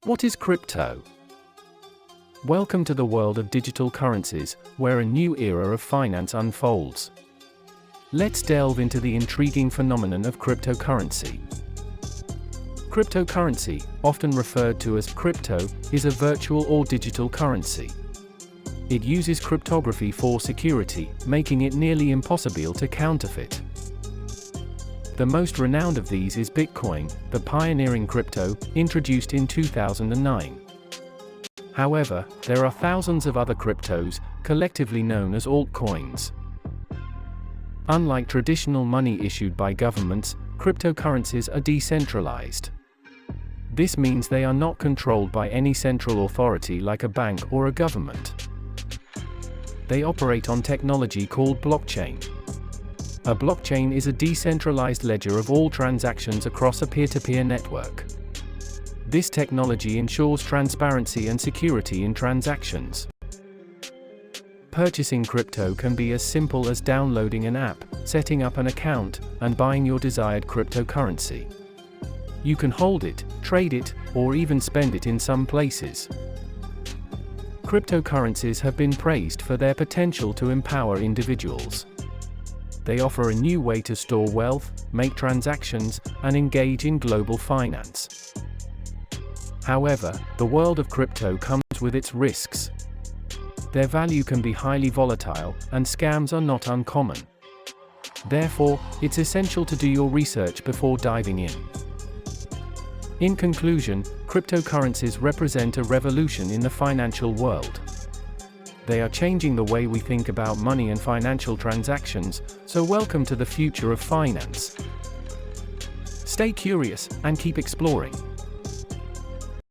What is crypto? Welcome to the world of digital currencies, where a new era of finance unfolds. Let's delve into the intriguing phenomenon of cryptocurrency. Cryptocurrency, often referred to as crypto, is a virtual or digital currency. It uses cryptography for security, making it nearly impossible to counterfeit. The most renowned of these is Bitcoin, the pioneering crypto, introduced in 2009. However, there are thousands of other cryptos, collectively known as altcoins. Unlike traditional money issued by governments, cryptocurrencies are decentralized. This means they are not controlled by any central authority like a bank or a government. They operate on technology called blockchain. A blockchain is a decentralized ledger of all transactions across a peer-to-peer network. This technology ensures transparency and security in transactions. Purchasing crypto can be as simple as downloading an app, setting up an account, and buying your desired cryptocurrency. You can hold it, trade it, or even spend it in some places. Cryptocurrencies have been praised for their potential to empower individuals. They offer a new way to store wealth, make transactions, and engage in global finance. However, the world of crypto comes with its risks. Their value can be highly volatile, and scams are not uncommon. Therefore, it's essential to do your research before diving in. In conclusion, cryptocurrencies represent a revolution in the financial world. They are changing the way we think about money and financial transactions, so welcome to the future of finance. Stay curious, and keep exploring.